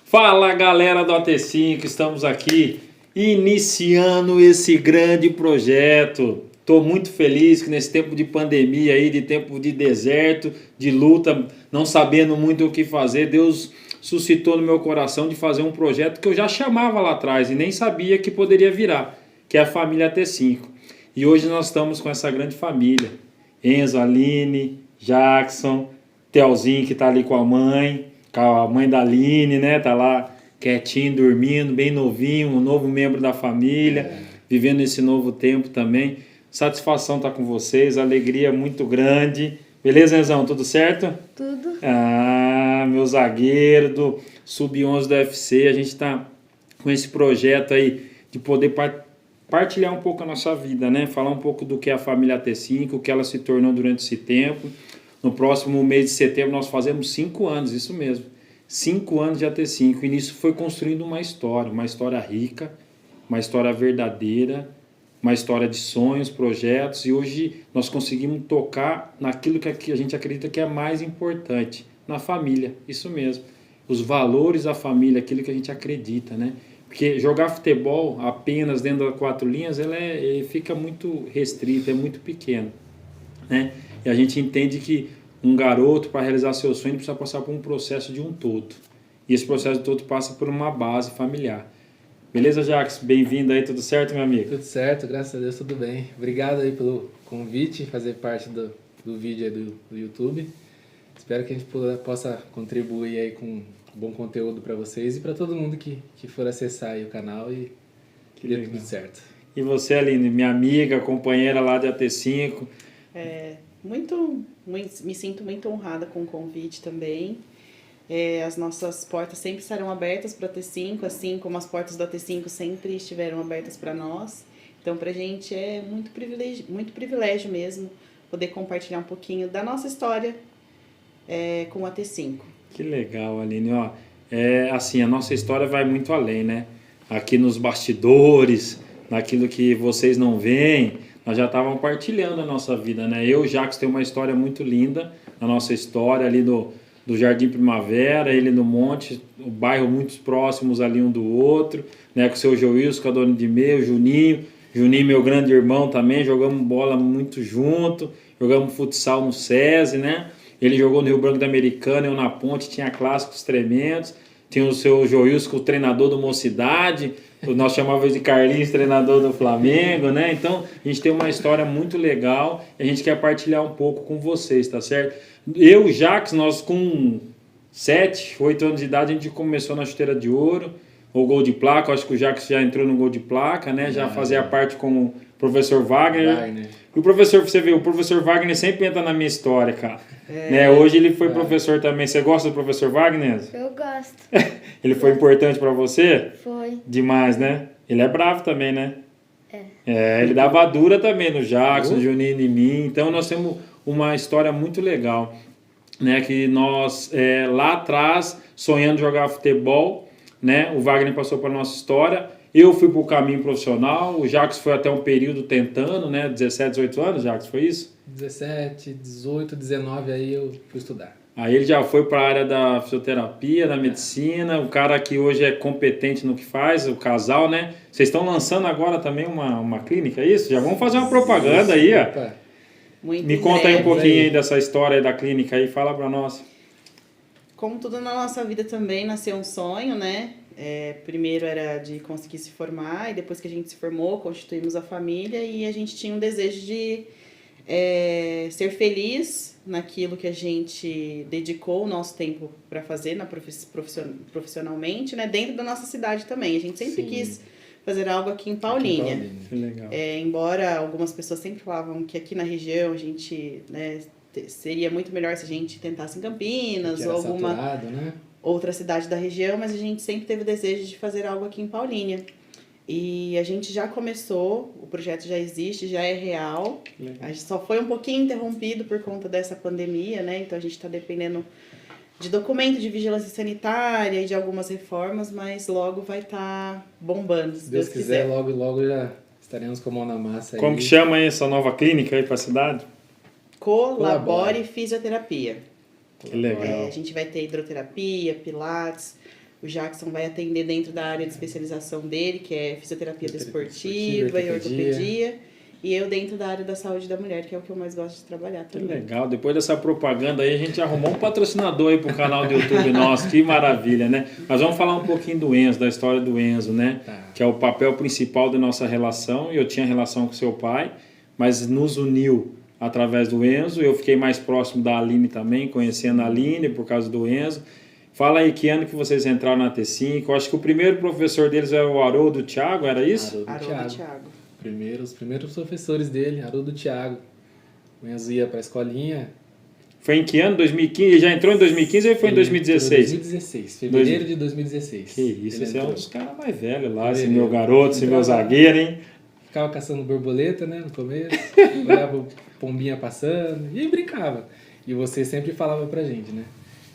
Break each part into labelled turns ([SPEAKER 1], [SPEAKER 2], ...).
[SPEAKER 1] Fala galera do AT5, estamos aqui iniciando esse grande projeto. Estou muito feliz que nesse tempo de pandemia aí, de tempo de deserto, de luta, não sabendo muito o que fazer, Deus suscitou no meu coração de fazer um projeto que eu já chamava lá atrás e nem sabia que poderia virar, que é a família AT5. E hoje nós estamos com essa grande família, Enzo, Aline, Jackson, Telzinho que está ali com a mãe da Aline, né? Tá lá quietinho, dormindo, bem novinho, um novo membro da família, vivendo esse novo tempo também. Satisfação estar com vocês, alegria muito grande. Beleza, Enzão? Tudo certo?
[SPEAKER 2] Tudo.
[SPEAKER 1] Ah, meu zagueiro do Sub-11 do UFC, a gente está com esse projeto aí de poder partilhar um pouco a nossa vida, né? Falar um pouco do que é a família AT5, o que ela se tornou durante esse tempo. No próximo mês de setembro nós fazemos 5 anos, isso mesmo. 5 anos de AT5. E nisso foi construindo uma história rica, uma história verdadeira, uma história de sonhos, projetos. E hoje nós conseguimos tocar naquilo que a gente acredita que é mais importante, na família, isso mesmo. Os valores da família, aquilo que a gente acredita, né? Porque jogar futebol apenas dentro das 4 linhas, ele fica muito restrito, é muito pequeno, né? E a gente entende que um garoto, para realizar seu sonho, precisa passar por um processo de um todo. E esse processo de todo passa por uma base familiar. Beleza, Jax? Bem-vindo aí, tudo certo, meu amigo?
[SPEAKER 3] Tudo certo, graças a Deus, tudo bem. Obrigado aí pelo convite, fazer parte do vídeo aí do YouTube. Espero que a gente possa contribuir aí com bom conteúdo para vocês e para todo mundo que for acessar aí o canal e que dê tudo certo.
[SPEAKER 1] E você, Aline, minha amiga, companheira lá de AT5?
[SPEAKER 2] Me sinto muito honrada com o convite também. As nossas portas sempre estarão abertas para a T5, assim como as portas da T5 sempre estiveram abertas para nós. Então, para a gente é muito privilégio mesmo poder compartilhar um pouquinho da nossa história com a T5.
[SPEAKER 1] Que legal, Aline. Ó, assim, a nossa história vai muito além, né? Aqui nos bastidores, naquilo que vocês não veem, nós já estávamos partilhando a nossa vida, né? Eu e o Jacques tem uma história muito linda, a nossa história ali do Jardim Primavera, ele no Monte, o bairro muito próximos ali um do outro, né? Com o seu Joilson, com a dona de meio, Juninho, meu grande irmão também, jogamos bola muito junto, jogamos futsal no SESI, né? Ele jogou no Rio Branco da Americana, eu na Ponte, tinha clássicos tremendos, tinha o seu Joilson, o treinador do Mocidade, nós chamávamos de Carlinhos, treinador do Flamengo, né? Então, a gente tem uma história muito legal e a gente quer partilhar um pouco com vocês, tá certo? Eu e o Jacques, nós com 7, 8 anos de idade, a gente começou na chuteira de ouro, o gol de placa, acho que o Jacques já entrou no gol de placa, né? Já fazia parte com o professor Wagner. E o professor, você vê, o professor Wagner sempre entra na minha história, cara. Né? Hoje ele foi professor também. Você gosta do professor Wagner?
[SPEAKER 4] Eu gosto.
[SPEAKER 1] Ele foi importante para você?
[SPEAKER 4] Foi.
[SPEAKER 1] Demais, né? Ele é bravo também, né? Ele dava dura também no Jackson, no Juninho e em mim. Então nós temos uma história muito legal, né? Que nós, lá atrás, sonhando jogar futebol, né? O Wagner passou para a nossa história. Eu fui para o caminho profissional, o Jacques foi até um período tentando, né? 17, 18 anos, Jacques, foi isso?
[SPEAKER 3] 17, 18, 19, aí eu fui estudar.
[SPEAKER 1] Aí ele já foi para a área da fisioterapia, da medicina, o cara que hoje é competente no que faz, o casal, né? Vocês estão lançando agora também uma clínica, é isso? Já vamos fazer uma propaganda aí, ó. Me conta aí um pouquinho aí dessa história aí da clínica aí, fala para nós.
[SPEAKER 2] Como tudo na nossa vida também nasceu um sonho, né? Primeiro era de conseguir se formar e depois que a gente se formou, constituímos a família e a gente tinha um desejo de ser feliz naquilo que a gente dedicou o nosso tempo para fazer profissionalmente, né? Dentro da nossa cidade também. A gente sempre quis fazer algo aqui em Paulínia.
[SPEAKER 1] Que legal.
[SPEAKER 2] Embora algumas pessoas sempre falavam que aqui na região a gente, né, seria muito melhor se a gente tentasse em Campinas ou alguma
[SPEAKER 3] saturado, né?
[SPEAKER 2] outra cidade da região, mas a gente sempre teve o desejo de fazer algo aqui em Paulínia. E a gente já começou, o projeto já existe, já é real. A gente só foi um pouquinho interrompido por conta dessa pandemia, né? Então a gente está dependendo de documento de vigilância sanitária e de algumas reformas, mas logo vai estar bombando, se Deus quiser.
[SPEAKER 3] Logo já estaremos com a mão na massa aí.
[SPEAKER 1] Como que chama aí essa nova clínica aí para a cidade?
[SPEAKER 2] Colabore Fisioterapia.
[SPEAKER 1] Que legal.
[SPEAKER 2] A gente vai ter hidroterapia, pilates, O Jackson vai atender dentro da área de especialização dele, que é fisioterapia desportiva e
[SPEAKER 3] ortopedia.
[SPEAKER 2] ortopedia. E eu dentro da área da saúde da mulher, que é o que eu mais gosto de trabalhar
[SPEAKER 1] Que
[SPEAKER 2] também.
[SPEAKER 1] legal. Depois dessa propaganda aí, a gente arrumou um patrocinador aí pro canal do YouTube nosso. Que maravilha, né? Mas vamos falar um pouquinho do Enzo, da história do Enzo, né?
[SPEAKER 3] Tá.
[SPEAKER 1] Que é o papel principal da nossa relação. Eu tinha relação com seu pai, mas nos uniu através do Enzo. Eu fiquei mais próximo da Aline também, conhecendo a Aline por causa do Enzo. Fala aí, que ano que vocês entraram na T5? Eu acho que o primeiro professor deles era o Haroldo Thiago, era isso?
[SPEAKER 2] Haroldo Thiago.
[SPEAKER 3] Os primeiros professores dele, Haroldo Thiago. O Enzo ia para a escolinha.
[SPEAKER 1] Foi em que ano? 2015? Já entrou em 2015 ou foi em 2016?
[SPEAKER 3] 2016, fevereiro de 2016.
[SPEAKER 1] Que isso,
[SPEAKER 3] Ele
[SPEAKER 1] esse é um
[SPEAKER 3] entrou.
[SPEAKER 1] dos caras mais velhos lá, esse
[SPEAKER 3] Fevereiro.
[SPEAKER 1] meu garoto, esse meu
[SPEAKER 3] Entrava.
[SPEAKER 1] zagueiro, hein?
[SPEAKER 3] Ficava caçando borboleta, né, no começo. Olhava o pombinha passando e brincava. E você sempre falava pra gente, né?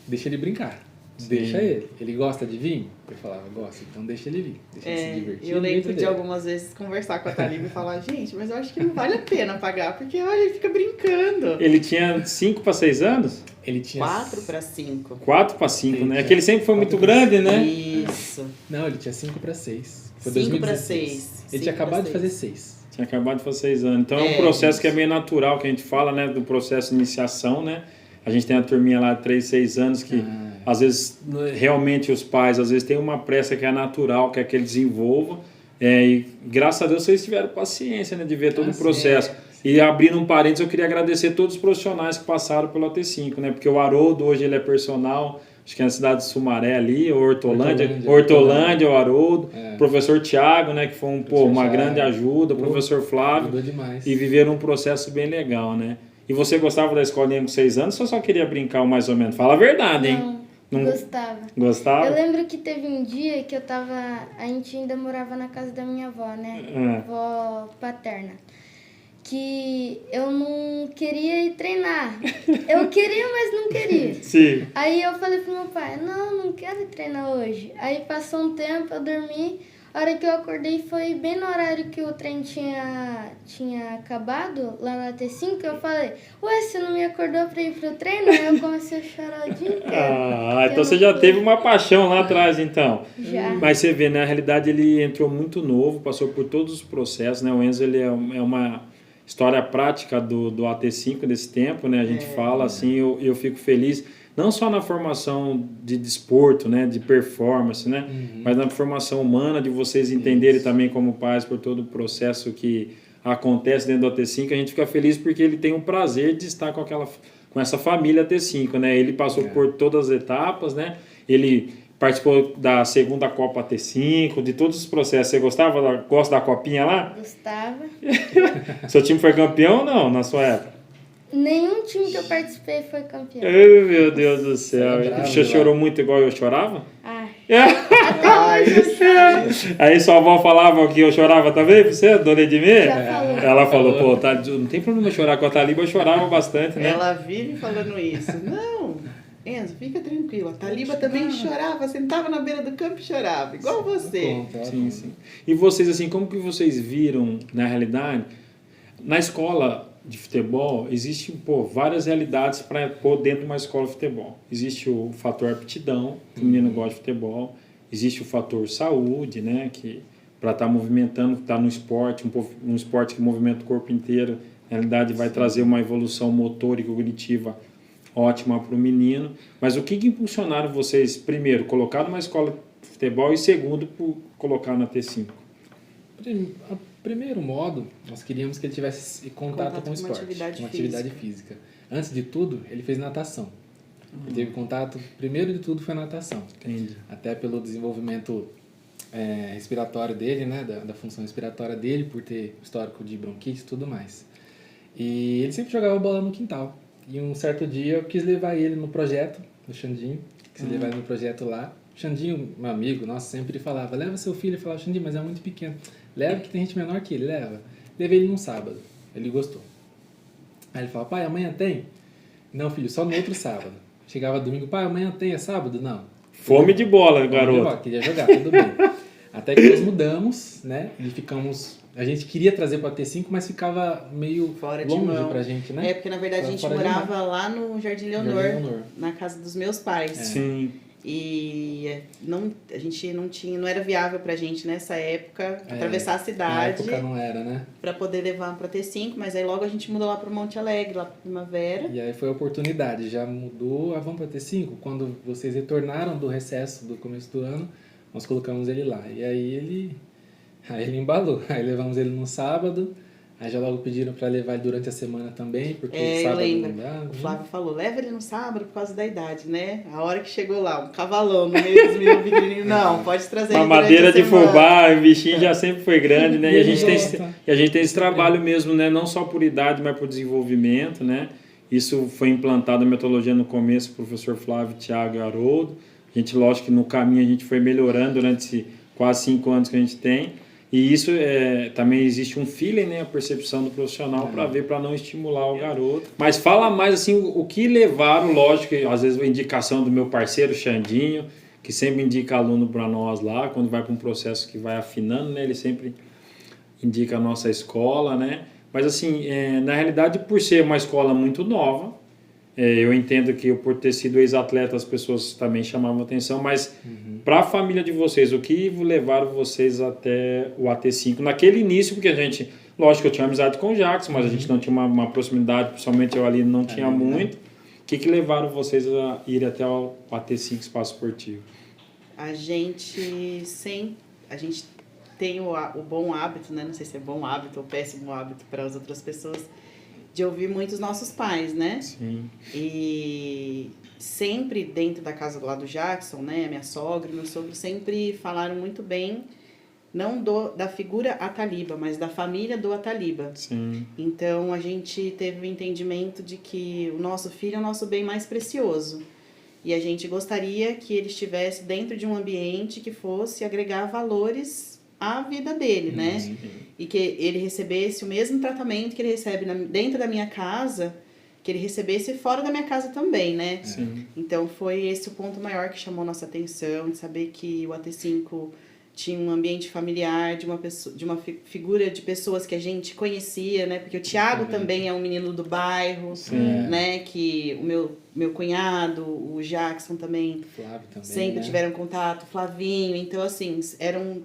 [SPEAKER 3] Deixa ele brincar.
[SPEAKER 1] Sim.
[SPEAKER 3] Deixa ele. Ele gosta de vinho? Eu falava, gosta, então deixa ele vir. Deixa ele se divertir.
[SPEAKER 2] Eu
[SPEAKER 3] do
[SPEAKER 2] lembro
[SPEAKER 3] jeito
[SPEAKER 2] de
[SPEAKER 3] dele.
[SPEAKER 2] algumas vezes conversar com a Thalima e falar, gente, mas eu acho que não vale a pena pagar, porque olha, ele fica brincando.
[SPEAKER 1] Ele tinha 5 para 6 anos?
[SPEAKER 3] Ele tinha
[SPEAKER 2] 4 para 5.
[SPEAKER 1] 4 para 5,
[SPEAKER 3] Sim,
[SPEAKER 1] né?
[SPEAKER 3] tinha
[SPEAKER 1] É que ele sempre foi muito
[SPEAKER 3] 4 pra
[SPEAKER 1] grande, né?
[SPEAKER 2] Isso.
[SPEAKER 3] Não, ele tinha 5 para 6. Foi
[SPEAKER 2] 5 pra
[SPEAKER 3] 2016.
[SPEAKER 2] 6.
[SPEAKER 3] Ele tinha acabado de fazer 6.
[SPEAKER 1] Tinha acabado de fazer 6 anos. Então é um
[SPEAKER 2] É,
[SPEAKER 1] processo
[SPEAKER 2] isso.
[SPEAKER 1] que é meio natural, que a gente fala, né? Do processo de iniciação, né? A gente tem a turminha lá de 3, 6 anos que às vezes realmente os pais às vezes têm uma pressa que é natural, que é que ele desenvolva. E graças a Deus vocês tiveram paciência, né? De ver todo o processo. E abrindo um parênteses, eu queria agradecer todos os profissionais que passaram pelo AT5, né? Porque o Haroldo hoje ele é personal, acho que é na cidade de Sumaré ali, ou Hortolândia, o Haroldo, o professor Thiago, né? Que foi uma grande ajuda, o professor Flávio.
[SPEAKER 3] Ajudou demais.
[SPEAKER 1] E viveram um processo bem legal, né? E você gostava da escolinha com 6 anos ou só queria brincar mais ou menos? Fala a verdade, hein?
[SPEAKER 4] Não, gostava.
[SPEAKER 1] Gostava?
[SPEAKER 4] Eu lembro que teve um dia que a gente ainda morava na casa da minha avó, né? Avó paterna. Que eu não queria ir treinar. Eu queria, mas não queria.
[SPEAKER 1] Sim.
[SPEAKER 4] Aí eu falei pro meu pai, não quero ir treinar hoje. Aí passou um tempo, eu dormi. A hora que eu acordei foi bem no horário que o treino tinha acabado, lá na T5, eu falei, ué, você não me acordou pra ir pro treino? Aí eu comecei a chorar o dia inteiro.
[SPEAKER 1] Então você já teve uma paixão lá atrás, então.
[SPEAKER 4] Já.
[SPEAKER 1] Mas você vê, né? Na realidade ele entrou muito novo, passou por todos os processos, né? O Enzo, ele é uma história prática do AT5 desse tempo, né? A gente fala assim, eu fico feliz. Não só na formação de desporto, né, de performance, né, mas na formação humana, de vocês entenderem também como pais por todo o processo que acontece dentro do AT5, a gente fica feliz porque ele tem o prazer de estar com essa família AT5, né, ele passou por todas as etapas, né, ele participou da segunda Copa AT5, de todos os processos. Você gosta da copinha lá?
[SPEAKER 4] Gostava.
[SPEAKER 1] Seu time foi campeão ou não, na sua época?
[SPEAKER 4] Nenhum time que eu participei foi campeão.
[SPEAKER 1] Ai, meu Deus do céu.
[SPEAKER 3] bravo,
[SPEAKER 1] Você chorou muito igual eu chorava?
[SPEAKER 4] Ah,
[SPEAKER 1] Aí sua avó falava que eu chorava também, você, dona Edmir?
[SPEAKER 4] Já falou.
[SPEAKER 1] Ela falou, pô, não tem problema chorar com a Taliba, eu chorava bastante, né?
[SPEAKER 2] Ela vive falando isso. Não, Enzo, fica tranquilo. A Taliba também chorava, sentava na beira do campo e chorava, igual você.
[SPEAKER 1] Sim, sim. E vocês, assim, como que vocês viram, na realidade, na escola de futebol, existem várias realidades para pôr dentro de uma escola de futebol. Existe o fator aptidão, que o menino gosta de futebol. Existe o fator saúde, né, que para estar movimentando, estar no esporte, um esporte que movimenta o corpo inteiro, na realidade vai trazer uma evolução motora e cognitiva ótima para o menino. Mas o que impulsionaram vocês, primeiro, colocar numa escola de futebol e segundo, por colocar na T5?
[SPEAKER 3] Primeiro modo, nós queríamos que ele tivesse contato com o esporte, com atividade física. Antes de tudo, ele fez natação. Ele teve contato, primeiro de tudo foi natação.
[SPEAKER 1] Entendi.
[SPEAKER 3] Até pelo desenvolvimento respiratório dele, né, da função respiratória dele, por ter histórico de bronquite e tudo mais. E ele sempre jogava bola no quintal. E um certo dia eu quis levar ele no projeto, do Xandinho, quis levar ele no projeto lá. O Xandinho, meu amigo, nossa, sempre falava, leva seu filho. Eu falava, Xandinho, mas é muito pequeno. Leva que tem gente menor que ele, leva. Levei ele num sábado, ele gostou. Aí ele falava, pai, amanhã tem? Não, filho, só no outro sábado. Chegava domingo, pai, amanhã tem, é sábado? Não.
[SPEAKER 1] Fome de bola, garoto.
[SPEAKER 3] Queria jogar, tudo bem. Até que nós mudamos, né, e ficamos... A gente queria trazer para T5, mas ficava meio
[SPEAKER 2] fora de
[SPEAKER 3] longe
[SPEAKER 2] mão
[SPEAKER 3] pra gente, né?
[SPEAKER 2] É, porque na verdade a gente
[SPEAKER 3] Fora de
[SPEAKER 2] morava lá no Jardim Leonor, na casa dos meus pais.
[SPEAKER 1] Sim.
[SPEAKER 2] E a gente não era viável pra gente nessa época atravessar a
[SPEAKER 3] Na
[SPEAKER 2] cidade
[SPEAKER 3] época não era, né?
[SPEAKER 2] para poder levar para T5, mas aí logo a gente mudou lá para Monte Alegre, lá para Primavera.
[SPEAKER 3] E aí foi a oportunidade, já mudou, vamos para T5. Quando vocês retornaram do recesso do começo do ano, nós colocamos ele lá. E aí ele embalou. Aí levamos ele no sábado, aí já logo pediram para levar ele durante a semana também, porque sábado
[SPEAKER 2] eu
[SPEAKER 3] não
[SPEAKER 2] lembro.
[SPEAKER 3] dá.
[SPEAKER 2] O Flávio falou, leva ele no sábado por causa da idade, né? A hora que chegou lá, um cavalão no meio dos meninos pequenininhos, não, pode trazer
[SPEAKER 1] Uma
[SPEAKER 2] ele durante
[SPEAKER 1] madeira
[SPEAKER 2] a
[SPEAKER 1] de
[SPEAKER 2] semana.
[SPEAKER 1] fubá, o bichinho já sempre foi grande, né? E a gente
[SPEAKER 3] Gosta.
[SPEAKER 1] tem esse trabalho mesmo, né? Não só por idade, mas por desenvolvimento, né? Isso foi implantado na metodologia no começo, professor Flávio, Thiago e Haroldo. A gente, lógico que no caminho a gente foi melhorando durante esses quase 5 anos que a gente tem. E isso também existe um feeling, né? A percepção do profissional para ver, para não estimular o garoto. Mas fala mais assim, o que levaram, lógico, que às vezes a indicação do meu parceiro Xandinho, que sempre indica aluno para nós lá, quando vai para um processo que vai afinando, né? Ele sempre indica a nossa escola, né? Mas assim, na realidade, por ser uma escola muito nova, eu entendo que por ter sido ex-atleta as pessoas também chamavam atenção, mas para a família de vocês, o que levaram vocês até o AT5? Naquele início, porque a gente, lógico que eu tinha amizade com o Jackson, mas a gente não tinha uma proximidade, principalmente eu ali não tinha muito. O que levaram vocês a ir até o AT5 Espaço Esportivo?
[SPEAKER 2] A gente tem o bom hábito, né? Não sei se é bom hábito ou péssimo hábito para as outras pessoas, de ouvir muito os nossos pais, né?
[SPEAKER 1] Sim.
[SPEAKER 2] E sempre dentro da casa lá do Jackson, né? Minha sogra e meu sogro sempre falaram muito bem, não da figura Ataliba, mas da família do Ataliba.
[SPEAKER 1] Sim.
[SPEAKER 2] Então a gente teve o entendimento de que o nosso filho é o nosso bem mais precioso. E a gente gostaria que ele estivesse dentro de um ambiente que fosse agregar valores à vida dele, né?
[SPEAKER 1] Sim.
[SPEAKER 2] E que ele recebesse o mesmo tratamento que ele recebe dentro da minha casa, que ele recebesse fora da minha casa também, né?
[SPEAKER 1] Sim.
[SPEAKER 2] Então foi esse o ponto maior que chamou nossa atenção, de saber que o AT5 tinha um ambiente familiar, de uma figura de pessoas que a gente conhecia, né? Porque o Thiago também é um menino do bairro, né? Que o meu cunhado, o Jackson também,
[SPEAKER 3] Flávio também,
[SPEAKER 2] sempre
[SPEAKER 3] né?
[SPEAKER 2] tiveram contato, Flavinho. Então, assim, eram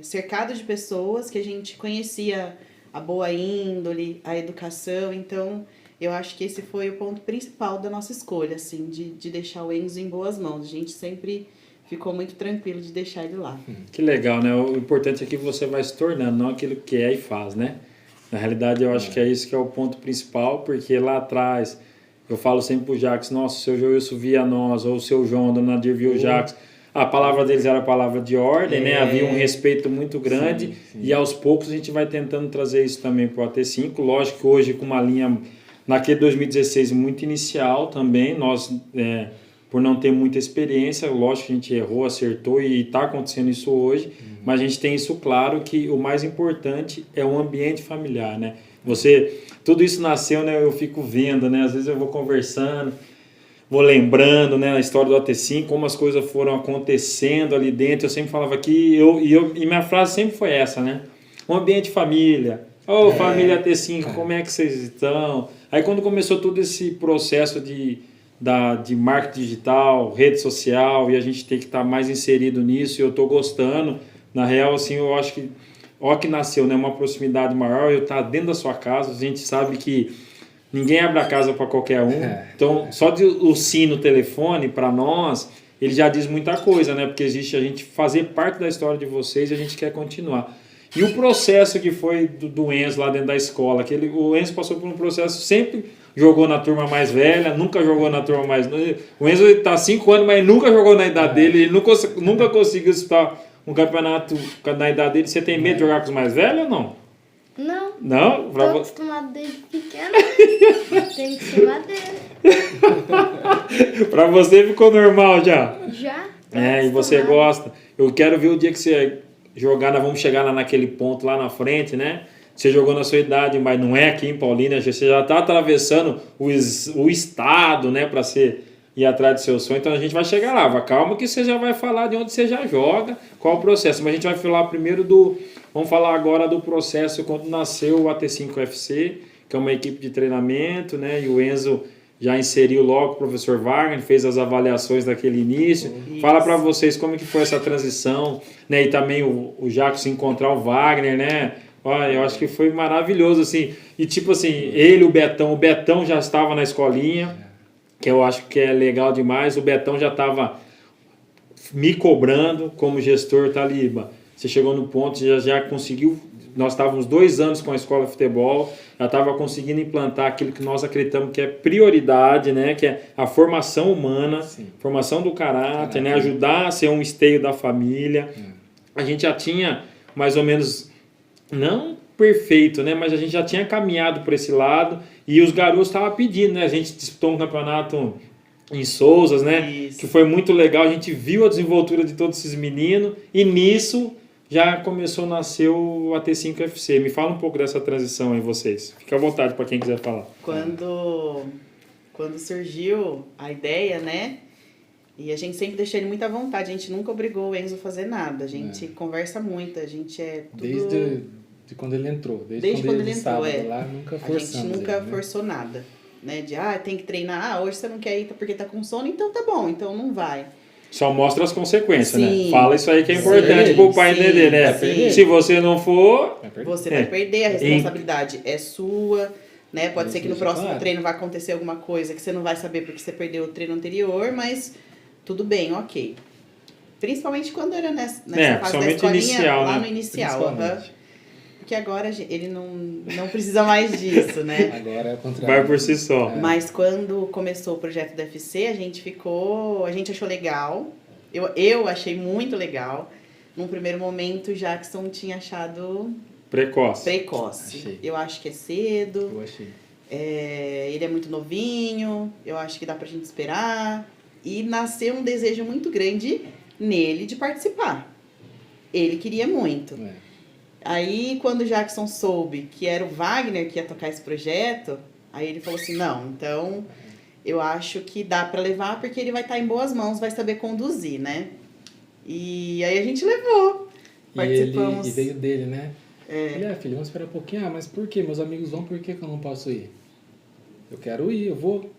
[SPEAKER 2] cercados de pessoas que a gente conhecia a boa índole, a educação. Então, eu acho que esse foi o ponto principal da nossa escolha, assim, de deixar o Enzo em boas mãos. A gente sempre ficou muito tranquilo de deixar ele lá.
[SPEAKER 1] Que legal, né? O importante é que você vai se tornando, não aquilo que é e faz, né? Na realidade, eu acho que é isso que é o ponto principal, porque lá atrás, eu falo sempre pro Jax, nossa, o seu Joilson via nós, ou o seu João, a dona Nadir via o Jax. A palavra deles era a palavra de ordem, né? Havia um respeito muito grande,
[SPEAKER 3] Sim.
[SPEAKER 1] E aos poucos a gente vai tentando trazer isso também pro AT5. Lógico que hoje com uma linha, naquele 2016, muito inicial também, nós... por não ter muita experiência, lógico que a gente errou, acertou e está acontecendo isso hoje, mas a gente tem isso claro que o mais importante é o ambiente familiar, né? Tudo isso nasceu, né? Eu fico vendo, né? Às vezes eu vou conversando, vou lembrando, né? A história do AT5, como as coisas foram acontecendo ali dentro. Eu sempre falava aqui, e minha frase sempre foi essa, né? Um ambiente família. Família AT5, como é que vocês estão? Aí quando começou todo esse processo de marketing digital, rede social, e a gente tem que estar mais inserido nisso, e eu estou gostando. Na real, assim, eu acho que, que nasceu, né, uma proximidade maior, eu estar dentro da sua casa, a gente sabe que ninguém abre a casa para qualquer um, então só o sino, o telefone, para nós, ele já diz muita coisa, né, porque existe a gente fazer parte da história de vocês e a gente quer continuar. E o processo que foi do Enzo lá dentro da escola, o Enzo passou por um processo, sempre jogou na turma mais velha, nunca jogou na turma mais... O Enzo está 5 anos, mas nunca jogou na idade dele, ele nunca conseguiu disputar um campeonato na idade dele. Você tem medo de jogar com os mais velhos ou não?
[SPEAKER 4] Não.
[SPEAKER 1] Não?
[SPEAKER 4] Tô acostumado desde pequeno. Tem que ser madeira.
[SPEAKER 1] Pra você ficou normal já?
[SPEAKER 4] Já?
[SPEAKER 1] E você gosta. Eu quero ver o dia que você jogar, nós vamos chegar naquele ponto lá na frente, né? Você jogou na sua idade, mas não é aqui em Paulínia, você já está atravessando o estado, né, para ir atrás do seu sonho, então a gente vai chegar lá, calma que você já vai falar de onde você já joga, qual o processo, mas a gente vai falar primeiro vamos falar agora do processo quando nasceu o AT5 FC, que é uma equipe de treinamento, né, e o Enzo já inseriu logo o professor Wagner, fez as avaliações daquele início.
[SPEAKER 2] Isso.
[SPEAKER 1] Fala para vocês como que foi essa transição, né? E também o Jackson encontrar o Wagner, né? Olha, eu acho que foi maravilhoso, assim. E tipo assim, ele, o Betão já estava na escolinha, que eu acho que é legal demais. O Betão já estava me cobrando como gestor, Taliba. Você chegou no ponto, já conseguiu. Nós estávamos 2 anos com a escola de futebol, já estava conseguindo implantar aquilo que nós acreditamos que é prioridade, né? Que é a formação humana, formação do caráter, né? Ajudar a ser um esteio da família. A gente já tinha mais ou menos, não perfeito, né? Mas a gente já tinha caminhado por esse lado e os garotos estavam pedindo, né? A gente disputou um campeonato em Souzas, né?
[SPEAKER 2] Isso.
[SPEAKER 1] Que foi muito legal, a gente viu a desenvoltura de todos esses meninos e nisso já começou a nascer o AT5FC. Me fala um pouco dessa transição aí, vocês. Fica à vontade para quem quiser falar.
[SPEAKER 2] Quando surgiu a ideia, né? E a gente sempre deixou ele muito à vontade. A gente nunca obrigou o Enzo a fazer nada. A gente conversa muito, a gente é tudo...
[SPEAKER 3] Desde quando ele entrou. Desde quando ele entrou, lá, nunca forçamos.
[SPEAKER 2] A gente nunca
[SPEAKER 3] ele, né?
[SPEAKER 2] forçou nada. Né? De, tem que treinar. Hoje você não quer ir porque tá com sono, então tá bom, então não vai.
[SPEAKER 1] Só mostra as consequências,
[SPEAKER 2] Sim.
[SPEAKER 1] né? Fala isso aí que é importante pro pai entender, né?
[SPEAKER 2] Sim.
[SPEAKER 1] Se você não for...
[SPEAKER 2] Você vai perder, a responsabilidade é sua, né? Pode ser que no próximo treino vai acontecer alguma coisa que você não vai saber porque você perdeu o treino anterior, mas tudo bem, ok. Principalmente quando era nessa fase da escolinha,
[SPEAKER 1] inicial,
[SPEAKER 2] lá
[SPEAKER 1] né?
[SPEAKER 2] no inicial. Porque agora ele não precisa mais disso, né?
[SPEAKER 3] Agora é o contrário.
[SPEAKER 1] Vai por si só.
[SPEAKER 2] Mas quando começou o projeto do FC, a gente achou legal. Eu achei muito legal. Num primeiro momento, o Jackson tinha achado
[SPEAKER 1] Precoce.
[SPEAKER 3] Achei.
[SPEAKER 2] Eu acho que é cedo.
[SPEAKER 3] Eu achei.
[SPEAKER 2] Ele é muito novinho. Eu acho que dá pra gente esperar. E nasceu um desejo muito grande nele de participar. Ele queria muito. Aí, quando o Jackson soube que era o Wagner que ia tocar esse projeto, aí ele falou assim, não, então eu acho que dá pra levar porque ele vai estar em boas mãos, vai saber conduzir, né? E aí a gente levou. Participamos.
[SPEAKER 3] E veio dele, né?
[SPEAKER 2] É.
[SPEAKER 3] Filho, vamos esperar um pouquinho. Mas por quê? Meus amigos vão, por que eu não posso ir? Eu quero ir, eu vou.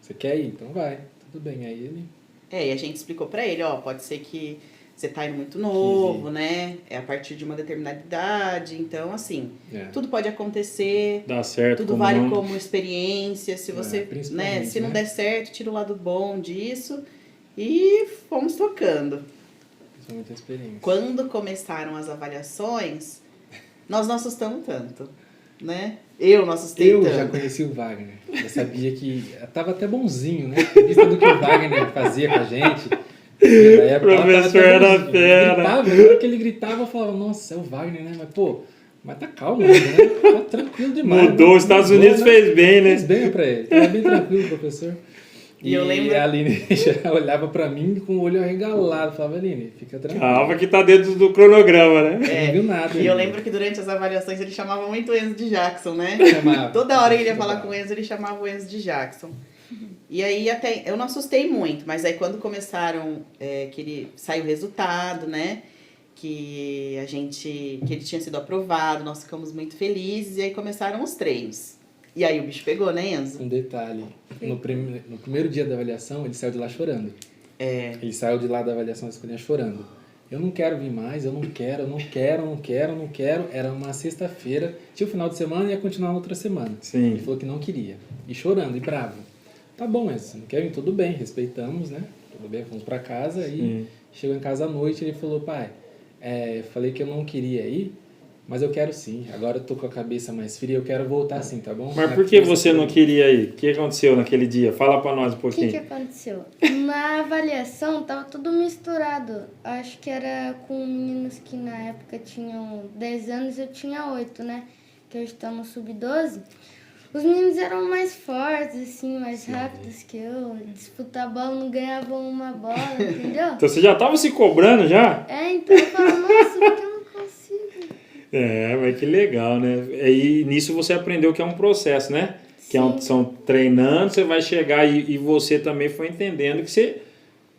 [SPEAKER 3] Você quer ir? Então vai. Tudo bem. Aí ele...
[SPEAKER 2] E a gente explicou pra ele, pode ser que você tá indo muito novo, né? É a partir de uma determinada idade. Então, assim, tudo pode acontecer.
[SPEAKER 1] Dá certo.
[SPEAKER 2] Tudo vale como experiência. Se você, né? Se não der certo, tira o lado bom disso. E fomos tocando.
[SPEAKER 3] Isso é muita experiência.
[SPEAKER 2] Quando começaram as avaliações, nós não assustamos tanto, né? Eu não assustei tanto.
[SPEAKER 3] Eu já conheci o Wagner. Eu sabia que... Tava até bonzinho, né? Vista do que o Wagner fazia com a gente...
[SPEAKER 1] O professor era fera.
[SPEAKER 3] Na hora que ele gritava, eu falava, nossa, é o Wagner, né? Mas tá calmo, né? Tá tranquilo demais.
[SPEAKER 1] Mudou, os Estados Unidos fez bem, né?
[SPEAKER 3] Fez bem pra ele. Tava bem tranquilo, professor.
[SPEAKER 2] E eu lembro...
[SPEAKER 3] a Aline já olhava pra mim com o olho arregalado. Falava, Aline, fica tranquilo.
[SPEAKER 1] Calma que tá dentro do cronograma, né?
[SPEAKER 3] Não viu nada.
[SPEAKER 2] E eu lembro que durante as avaliações ele chamava muito o Enzo de Jackson, né?
[SPEAKER 3] Chamava.
[SPEAKER 2] Toda hora que ele ia falar com o Enzo, ele chamava o Enzo de Jackson. E aí até eu não assustei muito, mas aí quando começaram, que ele saiu o resultado, né? Que ele tinha sido aprovado, nós ficamos muito felizes, e aí começaram os treinos. E aí o bicho pegou, né, Enzo?
[SPEAKER 3] Um detalhe, no primeiro dia da avaliação, ele saiu de lá chorando. Ele saiu de lá da avaliação da escolinha chorando. Eu não quero vir mais, eu não quero. Era uma sexta-feira, tinha o final de semana e ia continuar na outra semana.
[SPEAKER 1] Sim.
[SPEAKER 3] Ele falou que não queria. E chorando, e bravo. Tá bom, Enzo, você não quer vir? Tudo bem, respeitamos, né? Tudo bem, fomos pra casa. E chegou em casa à noite, ele falou, pai, falei que eu não queria ir, mas eu quero sim. Agora eu tô com a cabeça mais fria, eu quero voltar sim, tá bom?
[SPEAKER 1] Mas por que você não queria ir? O que aconteceu naquele dia? Fala pra nós um
[SPEAKER 4] O
[SPEAKER 1] pouquinho.
[SPEAKER 4] que aconteceu? Na avaliação tava tudo misturado. Acho que era com meninos que na época tinham 10 anos, eu tinha 8, né? Que hoje estão no sub-12. Os meninos eram mais fortes, assim, mais rápidos que eu. Disputar bola, não ganhavam uma bola, entendeu?
[SPEAKER 1] Então você já tava se cobrando já?
[SPEAKER 4] Então eu falo, nossa, porque eu não consigo.
[SPEAKER 1] Mas que legal, né? E nisso você aprendeu que é um processo, né? Que são treinando, você vai chegar e você também foi entendendo que você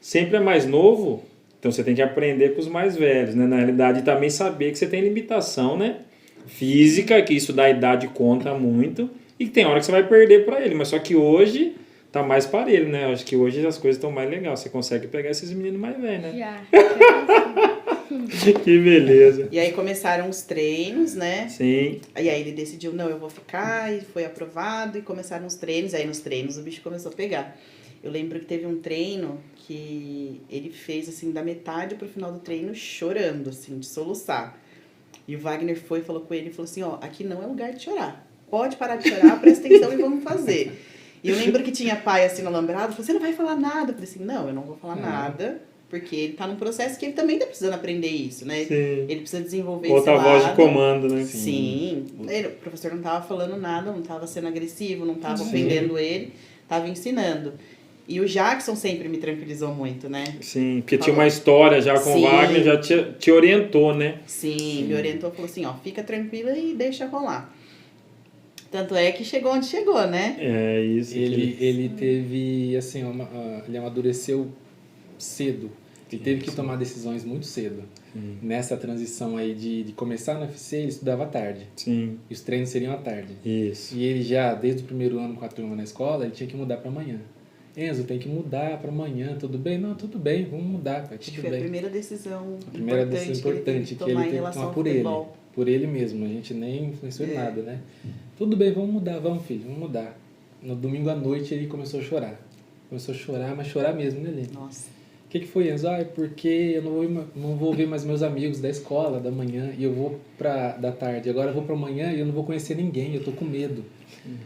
[SPEAKER 1] sempre é mais novo, então você tem que aprender com os mais velhos, né? Na realidade, também saber que você tem limitação, né? Física, que isso da idade conta muito, e que tem hora que você vai perder para ele, mas só que hoje tá mais parelho, né? Acho que hoje as coisas estão mais legais. Você consegue pegar esses meninos mais velhos, né?
[SPEAKER 4] Já.
[SPEAKER 1] Que beleza.
[SPEAKER 2] E aí começaram os treinos, né?
[SPEAKER 1] Sim.
[SPEAKER 2] E aí ele decidiu, não, eu vou ficar, e foi aprovado, e começaram os treinos. Aí nos treinos o bicho começou a pegar. Eu lembro que teve um treino que ele fez, assim, da metade pro final do treino, chorando, assim, de soluçar. E o Wagner foi e falou com ele, falou assim, ó, aqui não é lugar de chorar. Pode parar de chorar, presta atenção e vamos fazer. E eu lembro que tinha pai, assim, no alambrado, falou, você não vai falar nada. Eu falei assim, não, eu não vou falar nada, porque ele tá num processo que ele também tá precisando aprender isso, né?
[SPEAKER 1] Sim.
[SPEAKER 2] Ele precisa desenvolver
[SPEAKER 1] Outra
[SPEAKER 2] esse
[SPEAKER 1] voz
[SPEAKER 2] lado.
[SPEAKER 1] de comando, né?
[SPEAKER 2] Sim. O professor não tava falando nada, não tava sendo agressivo, não tava ofendendo ele, tava ensinando. E o Jackson sempre me tranquilizou muito, né?
[SPEAKER 1] Sim, porque tinha uma história já com o
[SPEAKER 2] Sim.
[SPEAKER 1] Wagner, já te orientou, né?
[SPEAKER 2] Sim, me orientou, falou assim, ó, fica tranquila e deixa rolar. Tanto é que chegou onde chegou, né?
[SPEAKER 1] É isso.
[SPEAKER 3] Ele teve, assim, ele amadureceu cedo. Ele teve que tomar decisões muito cedo. Nessa transição aí de começar no UFC, ele estudava à tarde.
[SPEAKER 1] Sim.
[SPEAKER 3] E os treinos seriam à tarde.
[SPEAKER 1] Isso.
[SPEAKER 3] E ele já, desde o primeiro ano com a turma na escola, ele tinha que mudar para amanhã. Enzo, tem que mudar para amanhã, tudo bem? Não, tudo bem, vamos mudar, pai,
[SPEAKER 2] Acho que
[SPEAKER 3] tudo
[SPEAKER 2] foi
[SPEAKER 3] bem.
[SPEAKER 2] a primeira decisão
[SPEAKER 3] A primeira
[SPEAKER 2] importante
[SPEAKER 3] decisão importante que ele teve que tomar por ele mesmo, a gente nem influenciou em nada, né? Tudo bem, vamos mudar, vamos filho, vamos mudar. No domingo à noite ele começou a chorar. Começou a chorar, mas chorar mesmo, né, Lê?
[SPEAKER 2] Nossa.
[SPEAKER 3] O que foi, Enzo? Ah, é porque eu não vou ver mais meus amigos da escola, da manhã, e eu vou da tarde. Agora eu vou pra manhã e eu não vou conhecer ninguém, eu tô com medo.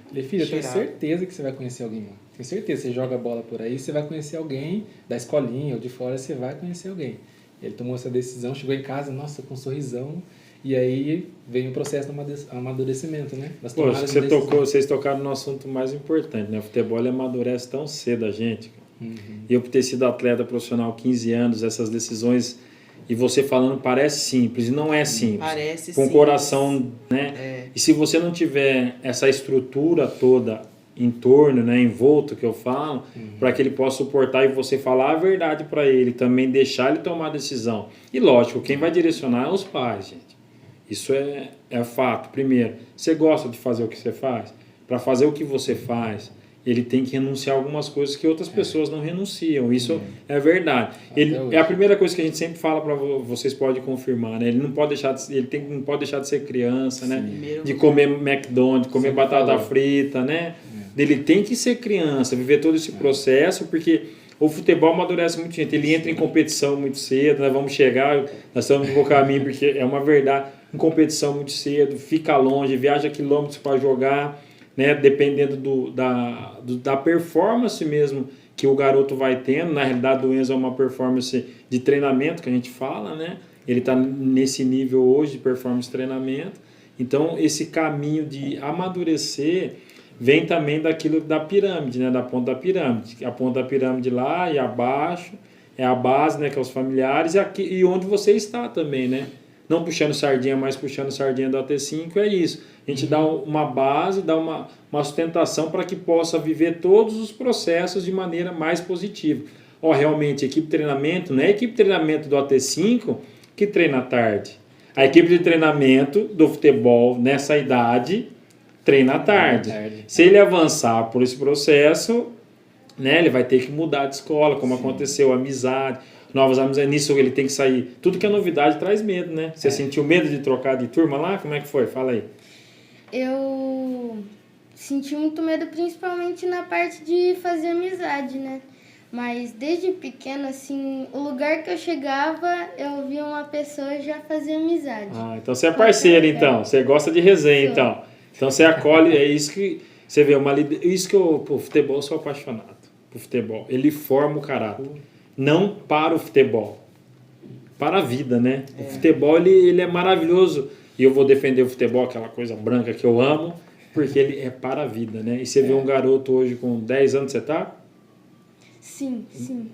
[SPEAKER 3] Falei, filho, eu tenho certeza que você vai conhecer alguém lá. Tenho certeza, você joga bola por aí, você vai conhecer alguém da escolinha ou de fora, você vai conhecer alguém. Ele tomou essa decisão, chegou em casa, nossa, com um sorrisão, e aí veio o processo do amadurecimento, né? Das
[SPEAKER 1] Poxa,
[SPEAKER 3] tomadas de decisão.
[SPEAKER 1] vocês tocaram no assunto mais importante, né? O futebol ele amadurece tão cedo a gente. E eu por ter sido atleta profissional 15 anos, essas decisões, e você falando parece simples, e não é simples.
[SPEAKER 2] Parece
[SPEAKER 1] com o
[SPEAKER 2] simples.
[SPEAKER 1] coração, né?
[SPEAKER 2] É.
[SPEAKER 1] E se você não tiver essa estrutura toda em torno, né, envolto que eu falo, para que ele possa suportar e você falar a verdade para ele, também deixar ele tomar a decisão. E lógico, quem vai direcionar é os pais, gente. Isso é fato. Primeiro, você gosta de fazer o que você faz? Para fazer o que você faz, ele tem que renunciar a algumas coisas que outras pessoas não renunciam. Isso é verdade. É a primeira coisa que a gente sempre fala para vocês, podem confirmar, né? Ele não pode deixar de ser criança, né? De comer McDonald's, de comer batata frita, né? Ele tem que ser criança, viver todo esse processo, porque o futebol amadurece muito gente. Ele entra em competição muito cedo, nós vamos chegar, nós estamos no bom caminho, porque é uma verdade, em competição muito cedo, fica longe, viaja quilômetros para jogar, né, dependendo da performance mesmo que o garoto vai tendo. Na realidade, o Enzo é uma performance de treinamento que a gente fala, né? Ele está nesse nível hoje de performance de treinamento. Então, esse caminho de amadurecer vem também daquilo da pirâmide, né? Da ponta da pirâmide. A ponta da pirâmide lá e abaixo é a base, né? Que é os familiares e onde você está também, né? Não puxando sardinha, mas puxando sardinha do AT5, é isso. A gente dá uma base, dá uma sustentação para que possa viver todos os processos de maneira mais positiva. Realmente, a equipe de treinamento, não é a equipe de treinamento do AT5 que treina à tarde. A equipe de treinamento do futebol, nessa idade, treina à tarde. Se ele avançar por esse processo, né, ele vai ter que mudar de escola, como aconteceu, amizade, novas amizades. Nisso ele tem que sair. Tudo que é novidade traz medo, né? Você sentiu medo de trocar de turma lá? Como é que foi? Fala aí.
[SPEAKER 4] Eu senti muito medo, principalmente na parte de fazer amizade, né? Mas desde pequena, assim, o lugar que eu chegava, eu via uma pessoa e já fazia amizade.
[SPEAKER 1] Então você é parceiro, então. Você gosta de resenha, então. Então você acolhe, é isso que você vê, isso que eu, futebol, eu sou apaixonado por futebol. Ele forma o caráter. Não para o futebol, para a vida, né? O futebol, ele é maravilhoso. E eu vou defender o futebol, aquela coisa branca que eu amo, porque ele é para a vida, né? E você vê um garoto hoje com 10 anos, você tá?
[SPEAKER 4] Sim.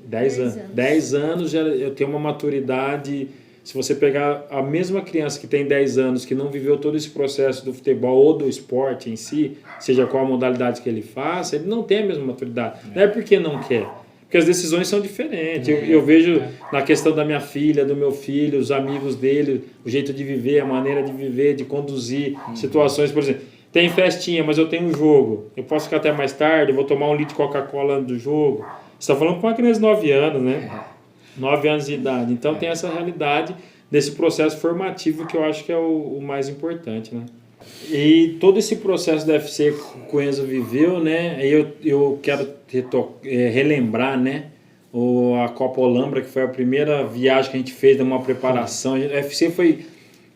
[SPEAKER 1] 10 anos. 10 anos, eu tenho uma maturidade. Se você pegar a mesma criança que tem 10 anos, que não viveu todo esse processo do futebol ou do esporte em si, seja qual a modalidade que ele faça, ele não tem a mesma maturidade. Não é porque não quer, porque as decisões são diferentes. Eu vejo na questão da minha filha, do meu filho, os amigos dele, o jeito de viver, a maneira de viver, de conduzir situações, por exemplo. tem festinha, mas eu tenho um jogo. Eu posso ficar até mais tarde, eu vou tomar 1 litro de Coca-Cola antes do jogo. Você está falando com uma criança de 9 anos, né? 9 anos de idade. Então tem essa realidade desse processo formativo que eu acho que é o mais importante, né? E todo esse processo deve ser que o Enzo viveu, né? Eu quero relembrar, né? A Copa Olambra, que foi a primeira viagem que a gente fez, de uma preparação. O UFC foi...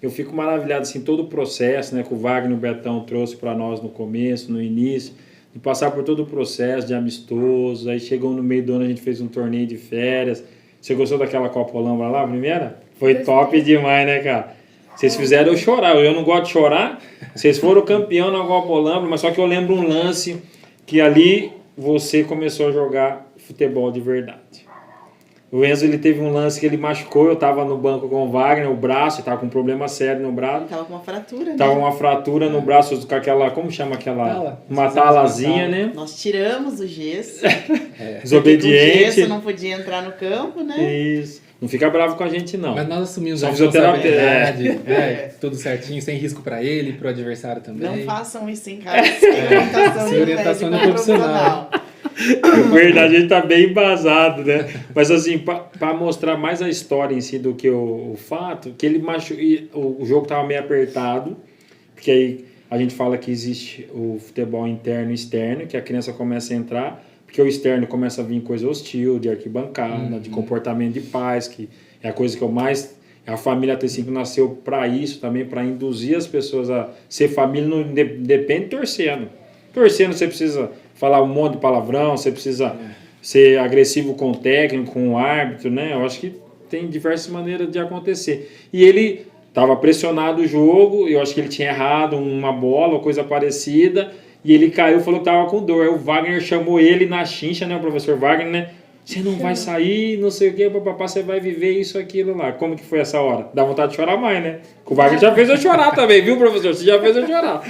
[SPEAKER 1] Eu fico maravilhado, assim, todo o processo, né? Que o Wagner e o Betão trouxe para nós no começo, no início. De passar por todo o processo de amistoso. Aí chegou no meio do ano, a gente fez um torneio de férias. Você gostou daquela Copa Olambra lá, a primeira? Foi top demais, né, cara? Vocês fizeram eu chorar. Eu não gosto de chorar. Vocês foram campeão na Copa Olambra, mas só que eu lembro um lance que ali você começou a jogar futebol de verdade. O Enzo, ele teve um lance que ele machucou, eu tava no banco com o Wagner, o braço, tava com um problema sério no braço.
[SPEAKER 2] Tava com uma fratura, né?
[SPEAKER 1] Tava uma fratura no braço, com aquela, como chama aquela? Uma talazinha, né?
[SPEAKER 2] Nós tiramos o gesso.
[SPEAKER 1] Desobediente.
[SPEAKER 2] O gesso não podia entrar no campo, né?
[SPEAKER 1] Isso. Não fica bravo com a gente, não.
[SPEAKER 3] Mas nós assumimos
[SPEAKER 1] Só
[SPEAKER 3] a
[SPEAKER 1] fisioterapia,
[SPEAKER 3] responsabilidade, tudo certinho, sem risco para ele, pro adversário também.
[SPEAKER 2] Não façam isso em casa, sem orientação
[SPEAKER 3] de profissional.
[SPEAKER 1] Verdade, a gente tá bem embasado, né? Mas assim, para mostrar mais a história em si do que o fato, que ele o jogo tava meio apertado, porque aí a gente fala que existe o futebol interno e externo, que a criança começa a entrar, porque o externo começa a vir coisa hostil, de arquibancada, de comportamento de pais, que é a coisa que eu mais... A família T5 nasceu para isso também, para induzir as pessoas a ser família, não depende de torcendo. Torcendo você precisa falar um monte de palavrão, você precisa ser agressivo com o técnico, com o árbitro, né? Eu acho que tem diversas maneiras de acontecer. E ele estava pressionado o jogo, eu acho que ele tinha errado uma bola ou coisa parecida, e ele caiu e falou que estava com dor. Aí o Wagner chamou ele na chincha, né? O professor Wagner, né? Você não vai sair, não sei o que, papapá, você vai viver isso, aquilo lá. Como que foi essa hora? Dá vontade de chorar mais, né? O Wagner já fez eu chorar também, viu, professor? Você já fez eu chorar.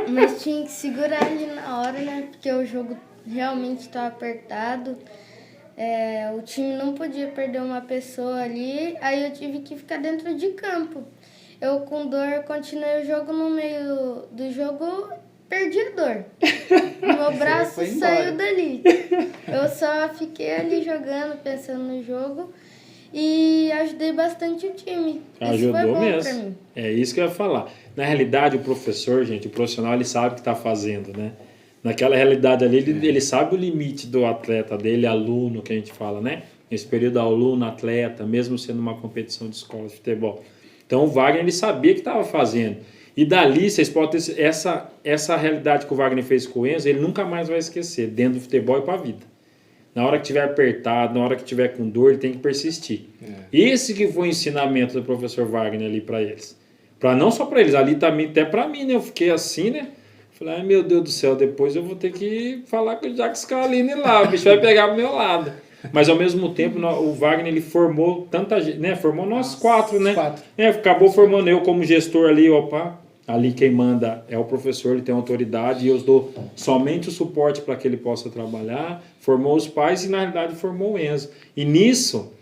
[SPEAKER 4] Mas tinha que segurar ali na hora, né? Porque o jogo realmente estava apertado. O time não podia perder uma pessoa ali. Aí eu tive que ficar dentro de campo. Eu com dor continuei o jogo, no meio do jogo perdi a dor. Meu braço saiu dali. Eu só fiquei ali jogando, pensando no jogo. E ajudei bastante o time.
[SPEAKER 1] Ajudou
[SPEAKER 4] isso foi bom
[SPEAKER 1] mesmo.
[SPEAKER 4] pra mim.
[SPEAKER 1] É isso que eu ia falar. Na realidade, o professor, gente, o profissional, ele sabe o que está fazendo, né? Naquela realidade ali, ele sabe o limite do atleta dele, aluno, que a gente fala, né? Nesse período, aluno, atleta, mesmo sendo uma competição de escola de futebol. Então, o Wagner, ele sabia o que estava fazendo. E dali, vocês podem ter essa realidade que o Wagner fez com o Enzo, ele nunca mais vai esquecer, dentro do futebol e para a vida. Na hora que estiver apertado, na hora que estiver com dor, ele tem que persistir. Esse que foi o ensinamento do professor Wagner ali para eles. Não só para eles, ali também, até para mim, né? Eu fiquei assim, né? Falei, ai meu Deus do céu, depois eu vou ter que falar com o Jacques Scalini lá, o bicho vai pegar pro meu lado. Mas ao mesmo tempo, o Wagner, ele formou tanta gente, né? Formou nós quatro, né? Acabou formando eu como gestor ali, ali quem manda é o professor, ele tem autoridade e eu dou somente o suporte para que ele possa trabalhar. Formou os pais e, na realidade, formou o Enzo. E nisso,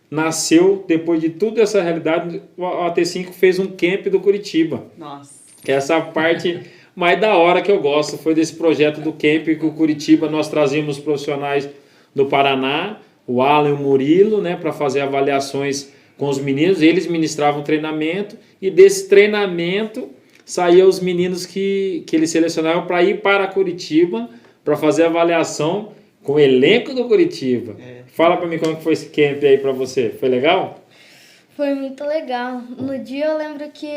[SPEAKER 1] nasceu, depois de toda essa realidade, a T5 fez um camp do Curitiba.
[SPEAKER 2] Nossa.
[SPEAKER 1] Que é essa parte mais da hora que eu gosto, foi desse projeto do camp que o Curitiba, nós trazíamos profissionais do Paraná, o Alan e o Murilo, né, para fazer avaliações com os meninos. Eles ministravam treinamento e desse treinamento saíam os meninos que eles selecionavam para ir para Curitiba para fazer avaliação com o elenco do Curitiba. Fala para mim como que foi esse camp aí para você. Foi legal?
[SPEAKER 4] Foi muito legal. No dia eu lembro que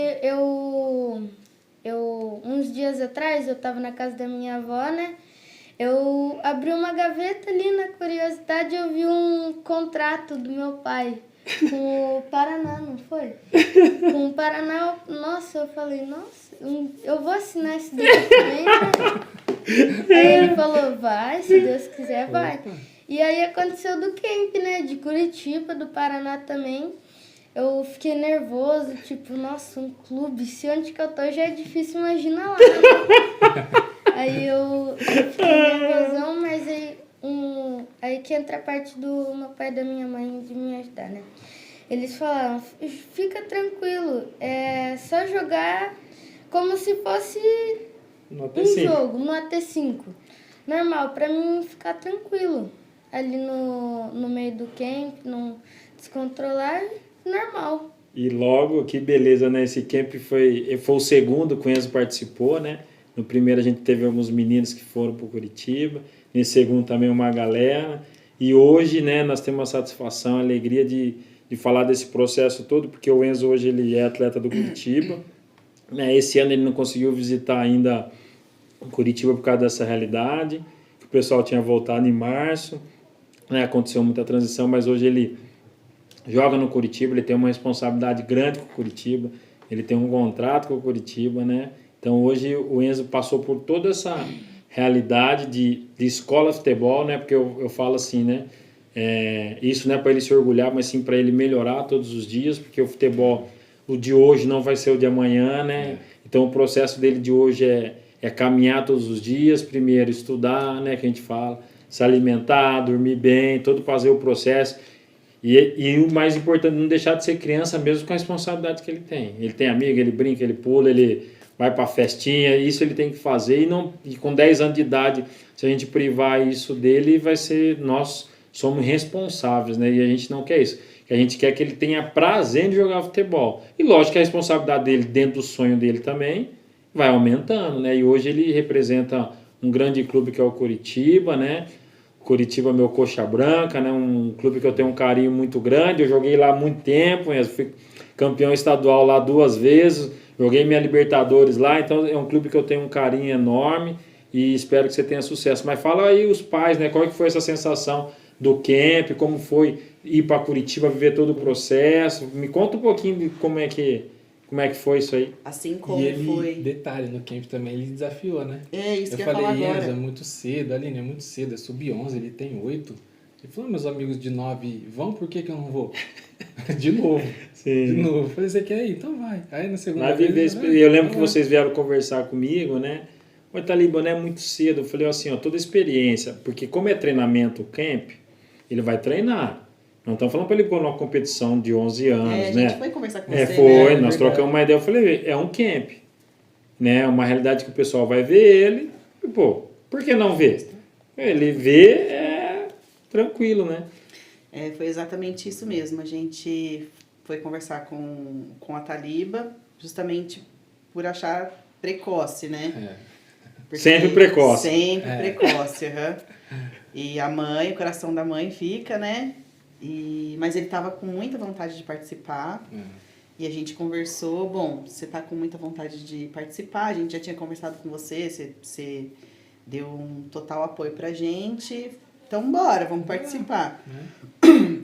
[SPEAKER 4] uns dias atrás, eu estava na casa da minha avó, né? Eu abri uma gaveta ali, na curiosidade, eu vi um contrato do meu pai com o Paraná, não foi? Com o Paraná, nossa, eu falei, nossa, eu vou assinar esse documento. Aí ele falou, vai, se Deus quiser, vai. E aí aconteceu do camp, né, de Curitiba, do Paraná também. Eu fiquei nervoso, tipo, nossa, um clube, se onde que eu tô já é difícil, imagina lá. Aí eu fiquei nervosão, mas aí que entra a parte do meu pai e da minha mãe de me ajudar, né? Eles falaram, fica tranquilo, é só jogar como se fosse
[SPEAKER 1] No
[SPEAKER 4] um
[SPEAKER 1] AT5.
[SPEAKER 4] jogo no AT5. Normal, pra mim ficar tranquilo. Ali no meio do camp, não descontrolar, normal.
[SPEAKER 1] E logo, que beleza, né? Esse camp foi o segundo que o Enzo participou, né? No primeiro a gente teve alguns meninos que foram para Curitiba, nesse segundo também uma galera. E hoje, né, nós temos a satisfação, a alegria de falar desse processo todo, porque o Enzo hoje ele é atleta do Curitiba, né? Esse ano ele não conseguiu visitar ainda Curitiba por causa dessa realidade, que o pessoal tinha voltado em março, né? Aconteceu muita transição, mas hoje ele joga no Curitiba, ele tem uma responsabilidade grande com o Curitiba, ele tem um contrato com o Curitiba, né? Então hoje o Enzo passou por toda essa realidade de escola de futebol, né? Porque eu falo assim, né? Isso não é para ele se orgulhar, mas sim para ele melhorar todos os dias, porque o futebol, o de hoje não vai ser o de amanhã, né? Então o processo dele de hoje é caminhar todos os dias, primeiro estudar, né? Que a gente fala, se alimentar, dormir bem, todo fazer o processo. E o mais importante, não deixar de ser criança mesmo com a responsabilidade que ele tem. Ele tem amigo, ele brinca, ele pula, ele vai para festinha, isso ele tem que fazer. E com 10 anos de idade, se a gente privar isso dele, vai ser, nós somos responsáveis, né? E a gente não quer isso. A gente quer que ele tenha prazer de jogar futebol. E lógico que a responsabilidade dele, dentro do sonho dele também, vai aumentando, né? E hoje ele representa um grande clube que é o Curitiba, né? Curitiba, meu coxa branca, né? Um clube que eu tenho um carinho muito grande. Eu joguei lá há muito tempo, eu fui campeão estadual lá 2 vezes, joguei minha Libertadores lá, então é um clube que eu tenho um carinho enorme e espero que você tenha sucesso. Mas fala aí os pais, né? Qual que foi essa sensação do camp, como foi ir para Curitiba, viver todo o processo? Me conta um pouquinho de como é que foi isso aí.
[SPEAKER 2] Assim como
[SPEAKER 3] E ele,
[SPEAKER 2] foi.
[SPEAKER 3] detalhe, no camp também ele desafiou, né?
[SPEAKER 2] É isso
[SPEAKER 3] Eu
[SPEAKER 2] que eu ia
[SPEAKER 3] falei,
[SPEAKER 2] falar
[SPEAKER 3] Enzo, é
[SPEAKER 2] agora.
[SPEAKER 3] muito cedo, Aline, é muito cedo, é sub-11, ele tem 8. Ele falou, meus amigos de 9 vão, por que eu não vou? De novo.
[SPEAKER 1] Sim.
[SPEAKER 3] De novo. Eu falei, você quer ir? Então vai. Aí na segunda
[SPEAKER 1] Vai
[SPEAKER 3] vez...
[SPEAKER 1] viver, eu lembro que vocês vieram conversar comigo, né? Oi, Taliba, não é muito cedo. Eu falei assim, ó, toda experiência, porque como é treinamento, o camp, ele vai treinar. Não estamos falando para ele pôr numa competição de 11 anos,
[SPEAKER 2] A
[SPEAKER 1] né?
[SPEAKER 2] gente foi conversar com você,
[SPEAKER 1] Foi,
[SPEAKER 2] né?
[SPEAKER 1] nós trocamos uma ideia. Eu falei, é um camp, né? Uma realidade que o pessoal vai ver ele. E, pô, por que não ver? Ele vê, tranquilo, né?
[SPEAKER 2] Foi exatamente isso mesmo. A gente foi conversar com a Taliba, justamente por achar precoce, né? Porque
[SPEAKER 1] Sempre precoce.
[SPEAKER 2] Sempre precoce, aham. E a mãe, o coração da mãe fica, né? Mas ele estava com muita vontade de participar. E a gente conversou, bom, você tá com muita vontade de participar, a gente já tinha conversado com você deu um total apoio pra gente, então bora, vamos participar.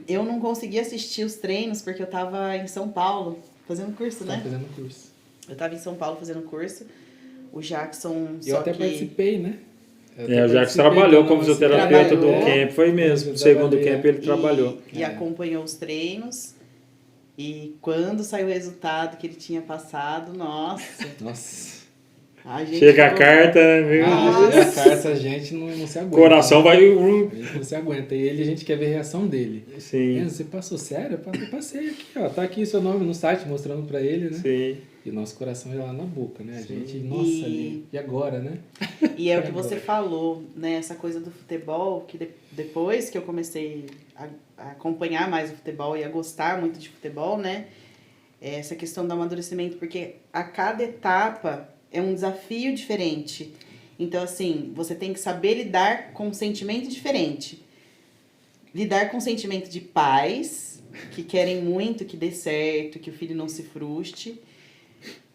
[SPEAKER 2] Eu não consegui assistir os treinos porque eu tava em São Paulo fazendo curso, né?
[SPEAKER 3] fazendo curso.
[SPEAKER 2] Eu tava em São Paulo fazendo curso, o Jackson
[SPEAKER 3] Eu até participei, né?
[SPEAKER 1] O Jackson trabalhou como fisioterapeuta do camp, foi mesmo, no segundo camp ele trabalhou.
[SPEAKER 2] E acompanhou os treinos. E quando saiu o resultado que ele tinha passado, nossa. A gente
[SPEAKER 1] chega a carta, né?
[SPEAKER 3] A carta a gente não se aguenta.
[SPEAKER 1] Coração vai...
[SPEAKER 3] A gente não se aguenta. E a gente quer ver a reação dele.
[SPEAKER 1] Sim.
[SPEAKER 3] Você passou sério? Eu passei aqui, ó. Tá aqui seu nome no site mostrando pra ele, né?
[SPEAKER 1] Sim.
[SPEAKER 3] E nosso coração ia lá na boca, né? A gente, nossa, ali. E agora, né?
[SPEAKER 2] E é o que você falou, né? Essa coisa do futebol, que depois que eu comecei a acompanhar mais o futebol e a gostar muito de futebol, né? Essa questão do amadurecimento, porque a cada etapa é um desafio diferente. Então, assim, você tem que saber lidar com um sentimento diferente. Lidar com o sentimento de pais que querem muito que dê certo, que o filho não se frustre.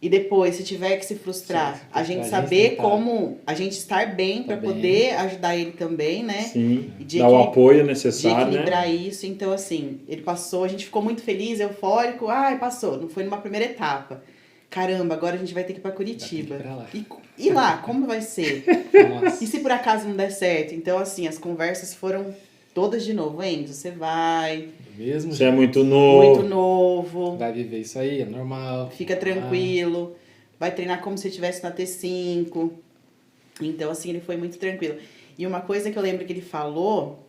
[SPEAKER 2] E depois, se tiver que se frustrar, a gente saber como a gente estar bem para poder ajudar ele também, né?
[SPEAKER 1] Sim, dar o apoio necessário,
[SPEAKER 2] de equilibrar isso. Então, assim, ele passou, a gente ficou muito feliz, eufórico. Passou, não foi numa primeira etapa. Caramba, agora a gente vai ter que ir para Curitiba. E lá, como vai ser?
[SPEAKER 3] Nossa.
[SPEAKER 2] E se por acaso não der certo? Então, assim, as conversas foram todas de novo. Enzo, você vai...
[SPEAKER 3] Mesmo
[SPEAKER 1] você é muito novo.
[SPEAKER 2] Muito novo.
[SPEAKER 3] Vai viver isso aí, é normal.
[SPEAKER 2] Fica tranquilo. Vai treinar como se estivesse na T5. Então, assim, ele foi muito tranquilo. E uma coisa que eu lembro que ele falou,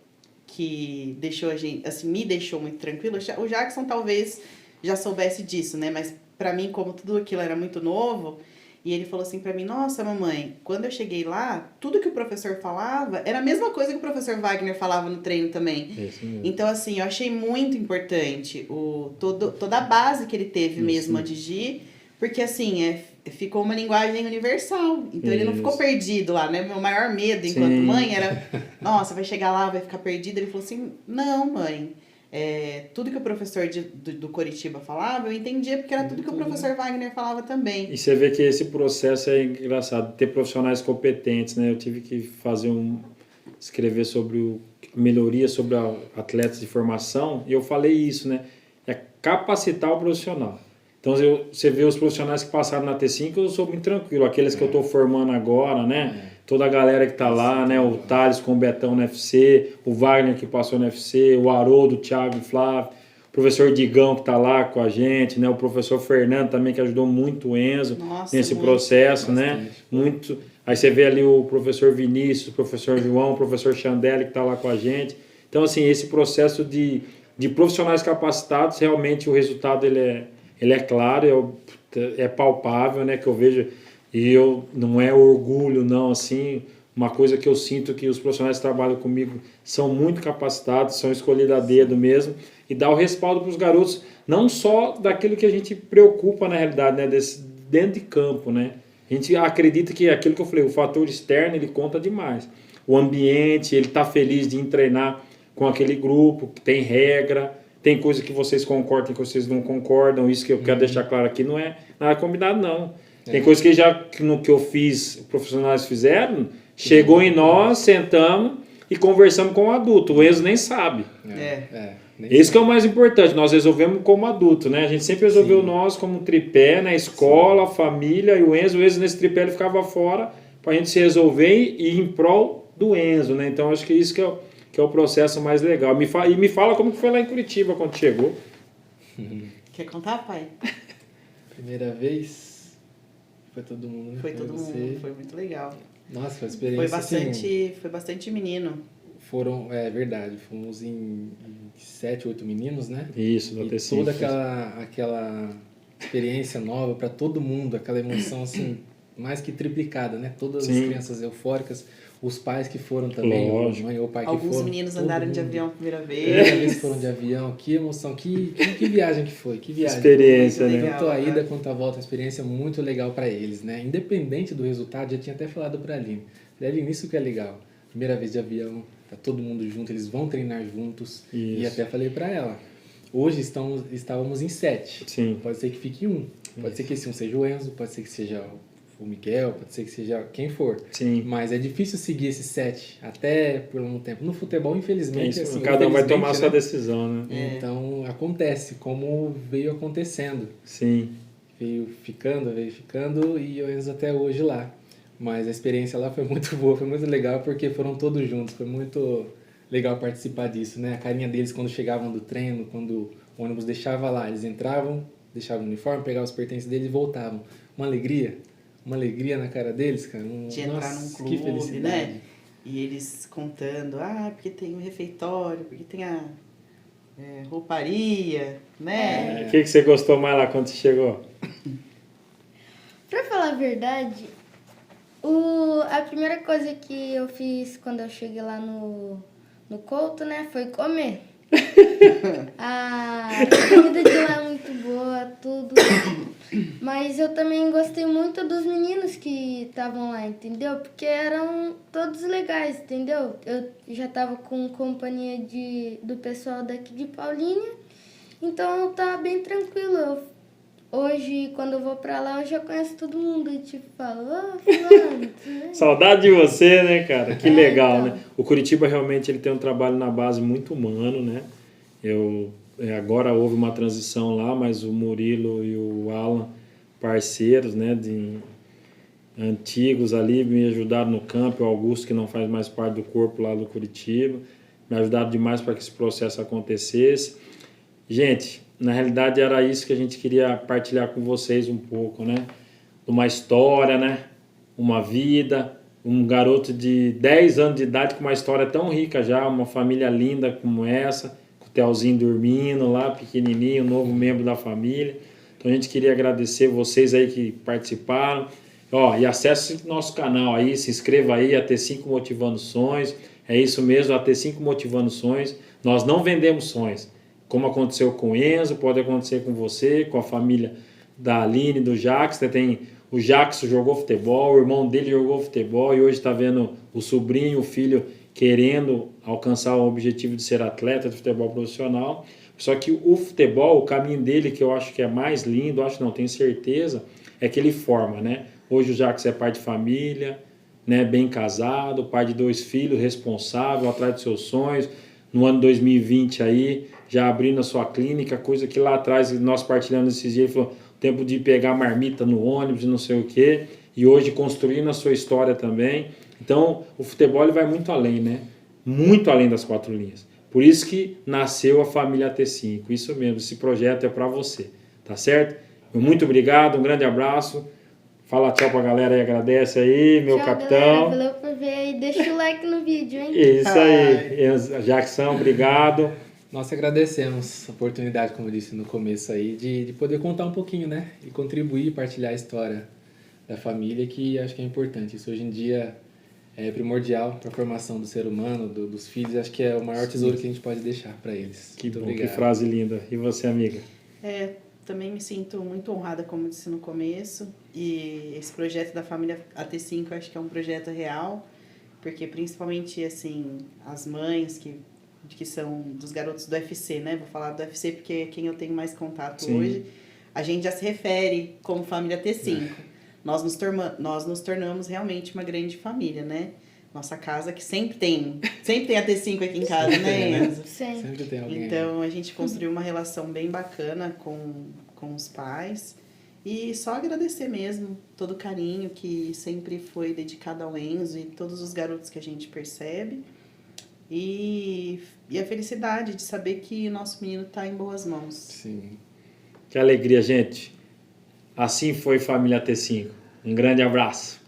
[SPEAKER 2] que deixou a gente, assim, me deixou muito tranquilo. O Jackson talvez já soubesse disso, né? Mas pra mim, como tudo aquilo era muito novo, E ele falou assim pra mim, nossa, mamãe, quando eu cheguei lá, tudo que o professor falava era a mesma coisa que o professor Wagner falava no treino também.
[SPEAKER 1] Isso mesmo.
[SPEAKER 2] Então, assim, eu achei muito importante toda a base que ele teve mesmo antes de ir, porque, assim, ficou uma linguagem universal. Então, ele não ficou perdido lá, né? Meu maior medo enquanto mãe era, nossa, vai chegar lá, vai ficar perdido. Ele falou assim, não, mãe, tudo que o professor do Coritiba falava, eu entendia, porque era tudo que o professor Wagner falava também.
[SPEAKER 1] E você vê que esse processo é engraçado, ter profissionais competentes, né? Eu tive que escrever sobre melhoria sobre atletas de formação, e eu falei isso, né? É capacitar o profissional. Então, você vê os profissionais que passaram na T5, eu sou muito tranquilo. Aqueles que eu estou formando agora, né? Toda a galera que está lá, né? O Thales com o Betão no UFC, o Wagner que passou no UFC, o Haroldo, o Thiago, o Flávio, o professor Digão que está lá com a gente, né? O professor Fernando também, que ajudou muito o Enzo nesse processo, né? Muito. Aí você vê ali o professor Vinícius, o professor João, o professor Chandelle que está lá com a gente. Então, assim, esse processo de profissionais capacitados, realmente o resultado ele é claro, é palpável, né? Que eu vejo, e não é orgulho, não, assim, uma coisa que eu sinto que os profissionais que trabalham comigo são muito capacitados, são escolhidos a dedo mesmo, e dá o respaldo para os garotos, não só daquilo que a gente preocupa na realidade, né? Dentro de campo, né? A gente acredita que aquilo que eu falei, o fator externo, ele conta demais. O ambiente, ele tá feliz de ir treinar com aquele grupo, que tem regra, tem coisa que vocês concordam, tem coisa que vocês não concordam. Isso que eu quero deixar claro aqui não é nada combinado, não. Tem coisa que no que eu fiz, os profissionais fizeram, chegou em nós, sentamos e conversamos com o adulto. O Enzo nem sabe. Esse que é o mais importante, nós resolvemos como adulto, né? A gente sempre resolveu nós como tripé, né? Escola, família, e o Enzo nesse tripé ele ficava fora para a gente se resolver e ir em prol do Enzo, né? Então acho que isso que é o processo mais legal. E me fala como que foi lá em Curitiba quando chegou.
[SPEAKER 2] Quer contar, pai?
[SPEAKER 3] Primeira vez, foi todo mundo, né?
[SPEAKER 2] Foi todo mundo, foi muito legal.
[SPEAKER 3] Nossa, foi uma experiência
[SPEAKER 2] Foi bastante menino.
[SPEAKER 3] É verdade, fomos em 7, 8 meninos, né?
[SPEAKER 1] Isso, da
[SPEAKER 3] e
[SPEAKER 1] T5.
[SPEAKER 3] toda aquela experiência nova para todo mundo, aquela emoção assim, mais que triplicada, né? Todas as crianças eufóricas, os pais que foram também, a mãe ou o pai que foram.
[SPEAKER 2] Alguns meninos andaram de avião a primeira vez.
[SPEAKER 3] Primeira vez que foram de avião, que emoção, que viagem que foi, que viagem.
[SPEAKER 1] Experiência, né?
[SPEAKER 3] Tanto a ida quanto a volta, uma experiência muito legal para eles, né? Independente do resultado, já tinha até falado para a Aline. Aline, isso que é legal. Primeira vez de avião, tá todo mundo junto, eles vão treinar juntos. Isso. E até falei para ela, hoje estávamos em 7.
[SPEAKER 1] Sim.
[SPEAKER 3] Pode ser que fique um. Pode ser que esse um seja o Enzo, pode ser que seja o Miguel, pode ser que seja quem for.
[SPEAKER 1] Sim.
[SPEAKER 3] Mas é difícil seguir esse 7 até por um tempo. No futebol, infelizmente,
[SPEAKER 1] assim, cada um vai tomar sua decisão, né?
[SPEAKER 3] Então, acontece, como veio acontecendo.
[SPEAKER 1] Sim.
[SPEAKER 3] Veio ficando, e o Enzo até hoje lá. Mas a experiência lá foi muito boa, foi muito legal, porque foram todos juntos, foi muito legal participar disso, né? A carinha deles quando chegavam do treino, quando o ônibus deixava lá, eles entravam, deixavam o uniforme, pegavam os pertences deles e voltavam. Uma alegria na cara deles, cara.
[SPEAKER 2] De entrar num clube,
[SPEAKER 3] que felicidade.
[SPEAKER 2] né? E eles contando, porque tem o refeitório, porque tem a rouparia, né?
[SPEAKER 1] O que você gostou mais lá quando você chegou?
[SPEAKER 4] Pra falar a verdade, a primeira coisa que eu fiz quando eu cheguei lá no Couto, né, foi comer. A comida de lá é muito boa, tudo. Mas eu também gostei muito dos meninos que estavam lá, entendeu? Porque eram todos legais, entendeu? Eu já tava com companhia do pessoal daqui de Paulínia, então eu tava bem tranquilo. Hoje, quando eu vou pra lá, eu já conheço todo mundo e tipo, falo, fulano,
[SPEAKER 1] Saudade de você, né, cara? Que legal, então. Né? O Curitiba realmente ele tem um trabalho na base muito humano, né? Agora houve uma transição lá, mas o Murilo e o Alan, parceiros, né, antigos ali, me ajudaram no campo, o Augusto, que não faz mais parte do corpo lá do Curitiba, me ajudaram demais para que esse processo acontecesse. Gente, na realidade era isso que a gente queria partilhar com vocês um pouco, né? Uma história, né? Uma vida, um garoto de 10 anos de idade com uma história tão rica já, uma família linda como essa, com o Telzinho dormindo lá, pequenininho, novo membro da família. Então a gente queria agradecer vocês aí que participaram. Ó, e acesse nosso canal aí, se inscreva aí, AT5 Motivando Sonhos. É isso mesmo, AT5 Motivando Sonhos. Nós não vendemos sonhos. Como aconteceu com o Enzo, pode acontecer com você, com a família da Aline, do Jackson. Tem o Jackson jogou futebol, o irmão dele jogou futebol e hoje está vendo o sobrinho, o filho querendo alcançar o objetivo de ser atleta de futebol profissional. Só que o futebol, o caminho dele, que eu acho que é mais lindo, acho não, tenho certeza, é que ele forma, né? Hoje o Jackson é pai de família, né? Bem casado, pai de 2 filhos, responsável, atrás dos seus sonhos. No ano 2020 aí, já abrindo a sua clínica, coisa que lá atrás nós partilhamos esses dias, ele falou, tempo de pegar marmita no ônibus e não sei o quê, e hoje construindo a sua história também. Então, o futebol ele vai muito além, né? Muito além das 4 linhas. Por isso que nasceu a família AT5. Isso mesmo, esse projeto é para você, tá certo? Muito obrigado, um grande abraço. Fala tchau pra galera aí, agradece aí, meu
[SPEAKER 4] Tchau,
[SPEAKER 1] capitão.
[SPEAKER 4] galera, valeu por ver aí. Deixa o like no vídeo, hein?
[SPEAKER 1] Isso aí, Jackson, obrigado.
[SPEAKER 3] Nós agradecemos a oportunidade, como eu disse no começo aí, de poder contar um pouquinho, né? E contribuir, partilhar a história da família, que acho que é importante. Isso hoje em dia é primordial para a formação do ser humano, dos filhos. Acho que é o maior tesouro que a gente pode deixar para eles.
[SPEAKER 1] Que
[SPEAKER 3] muito
[SPEAKER 1] bom,
[SPEAKER 3] obrigado.
[SPEAKER 1] que frase linda. E você, amiga?
[SPEAKER 2] Também me sinto muito honrada, como eu disse no começo. E esse projeto da família AT5, eu acho que é um projeto real, porque principalmente, assim, as mães que são dos garotos do UFC, né? Vou falar do UFC porque é quem eu tenho mais contato
[SPEAKER 1] Sim.
[SPEAKER 2] hoje. A gente já se refere como família T5. Nós nos tornamos realmente uma grande família, né? Nossa casa que sempre tem a T5 aqui em casa, né, Enzo?
[SPEAKER 4] Sim.
[SPEAKER 3] Sempre tem alguém.
[SPEAKER 2] Então, a gente construiu uma relação bem bacana com os pais. E só agradecer mesmo todo o carinho que sempre foi dedicado ao Enzo e todos os garotos que a gente percebe. E a felicidade de saber que o nosso menino está em boas mãos.
[SPEAKER 3] Sim.
[SPEAKER 1] Que alegria, gente. Assim foi família T5. Um grande abraço.